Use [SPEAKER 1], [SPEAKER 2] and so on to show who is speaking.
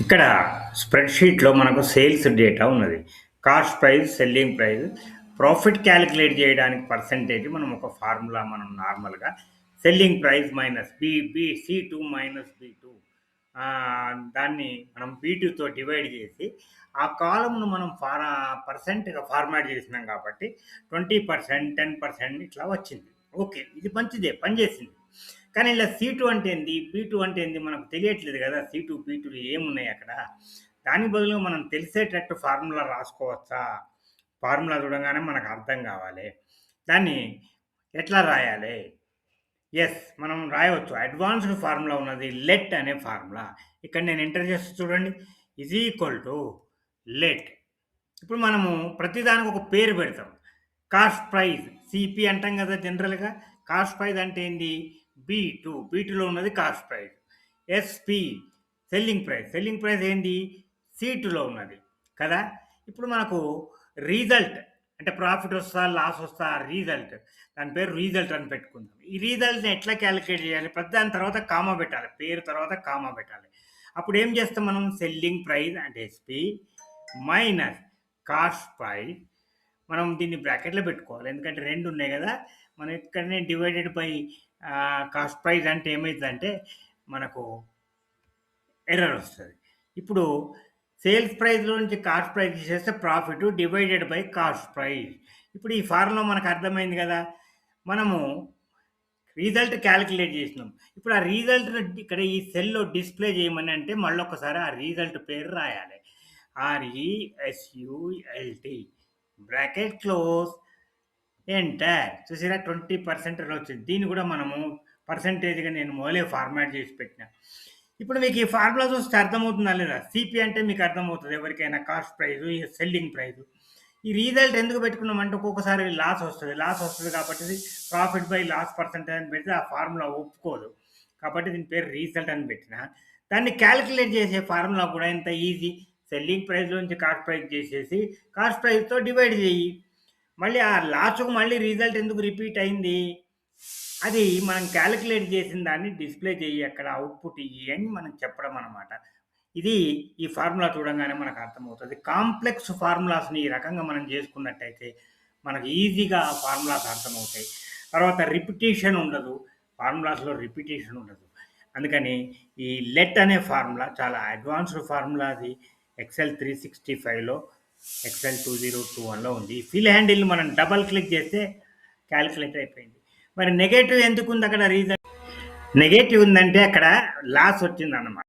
[SPEAKER 1] ఇక్కడ స్ప్రెడ్‌షీట్‌లో మనకు sales data ఉన్నది. Cost price, selling price, profit calculate చేయడానికి పర్సెంటేజ్ మనం ఒక ఫార్ములా మనం నార్మల్‌గా సెల్లింగ్ ప్రైస్ మైనస్ సి2 మైనస్ బి2 దాన్ని మనం బి2తో డివైడ్ చేసి, ఆ కాలమ్‌ను మనం పర్సెంట్‌గా ఫార్మాట్ చేసినాం కాబట్టి 20%, 10% ఇట్లా వచ్చింది. ఓకే. ఇది మంచిదే పనిచేసింది. కానీ ఇలా సి2 అంటే ఏంది? బి2 అంటే ఏంది? మనకు తెలియట్లేదు కదా! సి2, బి2లు ఏమున్నాయి అక్కడ? దానికి బదులుగా మనం తెలిసేటట్టు ఫార్ములా రాసుకోవచ్చా? ఫార్ములా చూడంగానే మనకు అర్థం కావాలి. దాన్ని ఎట్లా రాయాలి? యెస్. మనం రాయవచ్చు. అడ్వాన్స్‌డ్ ఫార్ములా ఉన్నది. లెట్ అనే ఫార్ములా. ఇక్కడ నేను ఎంటర్ చేస్తా చూడండి. Is equal to let. ఇప్పుడు మనము ప్రతిదానికి ఒక పేరు పెడతాం. కాస్ట్ ప్రైస్ సిపి అంటాం కదా జనరల్‌గా. కాస్ట్ ప్రైస్ అంటే ఏంది? బి2లో ఉన్నది cost price. SP selling price. Selling price ఏంది? సి2లో ఉన్నది కదా! ఇప్పుడు మనకు రిజల్ట్ అంటే ప్రాఫిట్ వస్తదా? లాస్ వస్తదా? రిజల్ట్. దాని పేరు రిజల్ట్ అని పెట్టుకుందాం. ఈ రిజల్ట్‌ని ఎట్లా కాలిక్యులేట్ చేయాలి? ప్రతి దాని తర్వాత కామా పెట్టాలి. పేరు తర్వాత కామా పెట్టాలి. అప్పుడు ఏం చేస్తాం మనం? సెల్లింగ్ ప్రైస్ అంటే ఎస్‌పి మైనస్ కాస్ట్ ప్రైస్. మనం దీన్ని బ్రాకెట్‌లో పెట్టుకోవాలి. ఎందుకంటే 2 ఉన్నాయి గదా! మనం ఇక్కడనే డివైడెడ్ బై కాస్ట్ ప్రైస్ అంటే ఏమైతదంటే మనకు ఎర్రర్ వస్తది. ఇప్పుడు సేల్స్ ప్రైస్‌లో నుంచి కాస్ట్ ప్రైస్ తీసేస్తే profit divided by cost price. ఇప్పుడు ఈ ఫార్ములా మనకు అర్థమైంది గదా! మనము రిజల్ట్ కాలిక్యులేట్ చేసినాం. ఇప్పుడు ఆ రిజల్ట్‌ని ఇక్కడ ఈ సెల్‌లో డిస్‌ప్లే చేయమని అంటే మళ్ళొక్కసారి ఆ రిజల్ట్ పేరు రాయాలి. RESULT bracket close enter. చూసారా 20% అని వచ్చింది. దీన్ని కూడా మనము పర్సెంటేజ్‌గా నేను మొదలే ఫార్మాట్ చేసి పెట్టినా. ఇప్పుడు మీకు ఈ ఫార్ములా చూస్తే అర్థమవుతుందా లేదా? సిపి అంటే మీకు అర్థమవుతది ఎవరికైనా కాస్ట్ ప్రైస్, సెల్లింగ్ ప్రైస్. ఈ రిజల్ట్ ఎందుకు పెట్టుకున్నామంటే ఒక్కొక్కసారి లాస్ వస్తది. లాస్ వస్తది కాబట్టి ప్రాఫిట్ బై లాస్ పర్సెంటేజ్ అని పెడితే ఆ ఫార్ములా ఒప్పుకోదు. కాబట్టి దీని పేరు రిజల్ట్ అని పెట్టినా. దాన్ని కాలిక్యులేట్ చేసే ఫార్ములా కూడా ఎంత ఈజీ. సెల్లింగ్ ప్రైస్‌లోంచి కాస్ట్ ప్రైస్ చేసేసి కాస్ట్ ప్రైస్‌తో డివైడ్ చెయ్యి. మళ్ళీ ఆ లాస్ట్‌కు మళ్ళీ రిజల్ట్ ఎందుకు రిపీట్ అయింది? అది మనం కాలిక్యులేట్ చేసిన దాన్ని డిస్‌ప్లే చెయ్యి అక్కడ అవుట్‌పుట్ ఇయ్యి అని మనం చెప్పడం అన్నమాట. ఇది ఈ ఫార్ములా చూడంగానే మనకు అర్థమవుతది. కాంప్లెక్స్ ఫార్ములాస్‌ని ఈ రకంగా మనం చేసుకున్నట్టయితే మనకు ఈజీగా ఆ ఫార్ములాస్ అర్థమవుతాయి. తర్వాత రిపిటీషన్ ఉండదు. ఫార్ములాస్‌లో రిపిటీషన్ ఉండదు. అందుకని ఈ లెట్ అనే ఫార్ములా చాలా అడ్వాన్స్‌డ్ ఫార్ములా అది. ఎక్సెల్ 365లో ఎక్సెల్ 2021లో ఉంది. ఫిల్ హ్యాండిల్‌ని మనం డబుల్ క్లిక్ చేస్తే కాలిక్యులేట్ అయిపోయింది. మరి నెగెటివ్ ఎందుకుంది అక్కడ రీజన్? నెగెటివ్ ఉందంటే అక్కడ లాస్ వచ్చిందన్నమాట.